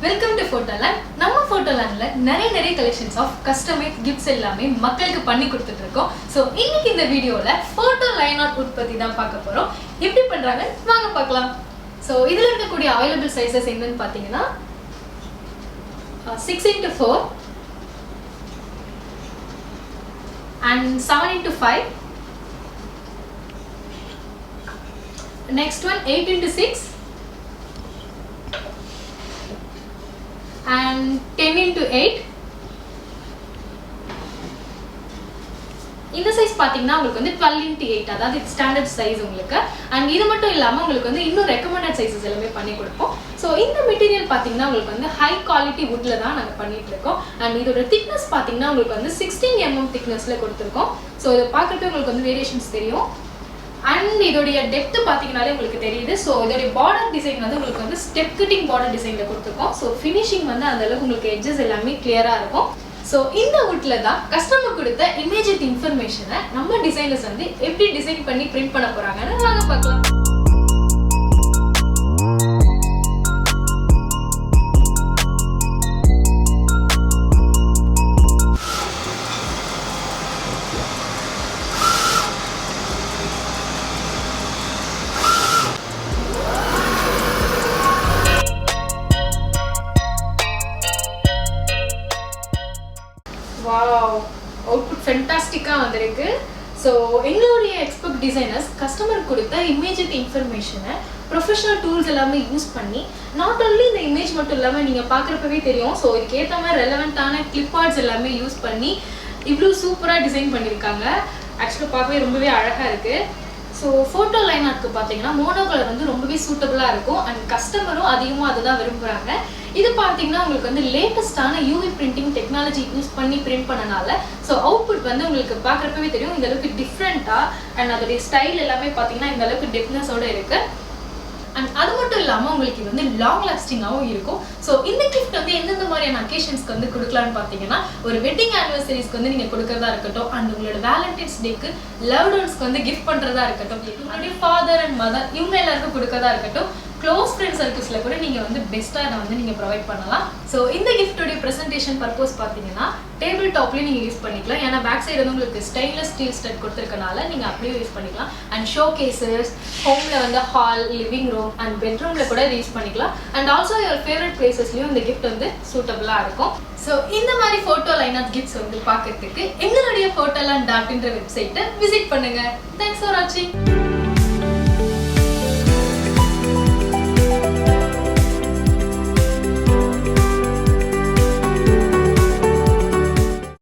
Welcome to Photoland. நம்ம Photolandல நிறைய collections of customized gifts எல்லாமே மக்களுக்கு பண்ணி கொடுத்துட்டு இருக்கோம். So இன்னைக்கு இந்த வீடியோல photo line art wood பத்தி தான் பார்க்க போறோம். எப்படி பண்றாங்க வாங்க பார்க்கலாம். So இதுல இருக்கக்கூடிய available sizes என்னன்னு பாத்தீங்கன்னா 6x4 and 7x5. Next one 8x6 and 10x8. இந்த சைஸ் பாத்தீங்கன்னா உங்களுக்கு வந்து 12x8 அதாவது ஸ்டாண்டர்ட் சைஸ் உங்களுக்கு. and இது மட்டும் இல்லாம உங்களுக்கு வந்து இன்னும் ரெக்கமெண்டட் சைஸஸ் எல்லாமே பண்ணி கொடுப்போம். சோ இந்த மெட்டீரியல் பாத்தீங்கன்னா உங்களுக்கு வந்து ஹை குவாலிட்டி வுட்ல தான் நாங்க பண்ணிட்டு இருக்கோம். and இதோட thickness பாத்தீங்கன்னா உங்களுக்கு வந்து 16 mm thicknessல கொடுத்திருக்கோம். சோ இத பார்க்கறப்ப உங்களுக்கு வந்து வேரியேஷன்ஸ் தெரியும். and இதோட டெப்த் பாத்தீங்கனாலே உங்களுக்கு தெரியுது. சோ இதோட border design வந்து உங்களுக்கு வந்து step cutting border designல கொடுத்திருக்கோம். சோ finishing வந்து அந்த அளவுக்கு உங்களுக்கு edges எல்லாமே கிளியரா இருக்கும். சோ இந்த வுட்ல தான் கஸ்டமர் கொடுத்த இமேஜிட் இன்ஃபர்மேஷனை நம்ம டிசைனர்ஸ் வந்து எப்படி டிசைன் பண்ணி பிரிண்ட் பண்ண போறாங்கன்னு வாங்க பார்க்கலாம். Wow, output fantastic-ஆ வந்திருக்கு. So எங்களுடைய எக்ஸ்பர்ட் டிசைனர்ஸ் கஸ்டமர் கொடுத்த இமேஜிட் இன்ஃபர்மேஷனை ப்ரொஃபஷனல் டூல்ஸ் எல்லாமே யூஸ் பண்ணி நாட் ஒன்லி இந்த இமேஜ் மட்டும் இல்லாமல் நீங்கள் பார்க்குறப்பவே தெரியும். ஸோ இதுக்கு ஏற்ற மாதிரி ரெலவெண்ட்டான கிளிப் ஆர்ட்ஸ் எல்லாமே யூஸ் பண்ணி இவ்வளோ சூப்பராக டிசைன் பண்ணியிருக்காங்க. ஆக்சுவலாக பார்க்கவே ரொம்பவே அழகாக இருக்குது. ஸோ ஃபோட்டோ லைன் ஆர்ட்க்கு பார்த்தீங்கன்னா மோனோ கலர் வந்து ரொம்பவே சூட்டபுளாக இருக்கும். அண்ட் கஸ்டமரும் அதிகமாக அதை தான் விரும்புகிறாங்க. இது பார்த்தீங்கன்னா உங்களுக்கு வந்து லேட்டஸ்டான யூவி பிரிண்டிங் டெக்னாலஜி யூஸ் பண்ணி பிரிண்ட் பண்ணனால ஸோ அவுட்புட் வந்து உங்களுக்கு பார்க்குறப்பவே தெரியும் இந்த அளவுக்கு டிஃப்ரெண்ட்டாக. அண்ட் அதோடைய ஸ்டைல் எல்லாமே பார்த்தீங்கன்னா இந்த அளவுக்கு டெப்னஸோடு இருக்குது. அண்ட் அது மட்டும் இல்லாமல் உங்களுக்கு இது வந்து லாங் லாஸ்டிங்காகவும் இருக்கும். ஸோ இந்த கிஃப்ட் வந்து எந்தெந்த மாதிரியான அக்கேஷன்ஸ்க்கு வந்து கொடுக்கலான்னு பார்த்தீங்கன்னா ஒரு வெட்டிங் ஆனிவர்சரிஸ்க்கு வந்து நீங்கள் கொடுக்கறதா இருக்கட்டும். அண்ட் உங்களோட வேலண்டைன்ஸ் டேக்கு லவ்ட் ஒன்ஸ்க்கு வந்து கிஃப்ட் பண்ணுறதா இருக்கட்டும். உங்களுடைய ஃபாதர் அண்ட் மதர் இவங்க எல்லாருக்கும் கொடுக்கறதா இருக்கட்டும். க்ளோஸ் ஃப்ரெண்ட் சர்க்கிள்ஸில் கூட நீங்கள் வந்து பெஸ்ட்டாக அதை வந்து நீங்கள் ப்ரொவைட் பண்ணலாம். ஸோ இந்த கிஃப்டோடைய ப்ரெசன்டேஷன் பர்பஸ் பார்த்தீங்கன்னா டேபிள் டாப்லேயும் நீங்கள் யூஸ் பண்ணிக்கலாம். ஏன்னா பேக் சைடு வந்து உங்களுக்கு ஸ்டெயின்லெஸ் ஸ்டீல் ஸ்டட் கொடுத்துருக்கனால நீங்கள் அப்படியே யூஸ் பண்ணிக்கலாம். அண்ட் ஷோ கேசஸ், ஹோமில் வந்து ஹால், லிவிங் ரூம் அண்ட் பெட்ரூமில் கூட இது யூஸ் பண்ணிக்கலாம். அண்ட் ஆல்சோ யுவர் ஃபேவரட் பிளேசஸ்லையும் இந்த கிஃப்ட் வந்து சூட்டபுளாக இருக்கும். ஸோ இந்த மாதிரி ஃபோட்டோ லைன் ஆஃப் கிஃப்ட்ஸ் வந்து பார்க்கறதுக்கு எங்களுடைய Photoland.in வெப்சைட்டை விசிட் பண்ணுங்கள். தேங்க்ஸ் ஃபார் வாட்சிங்.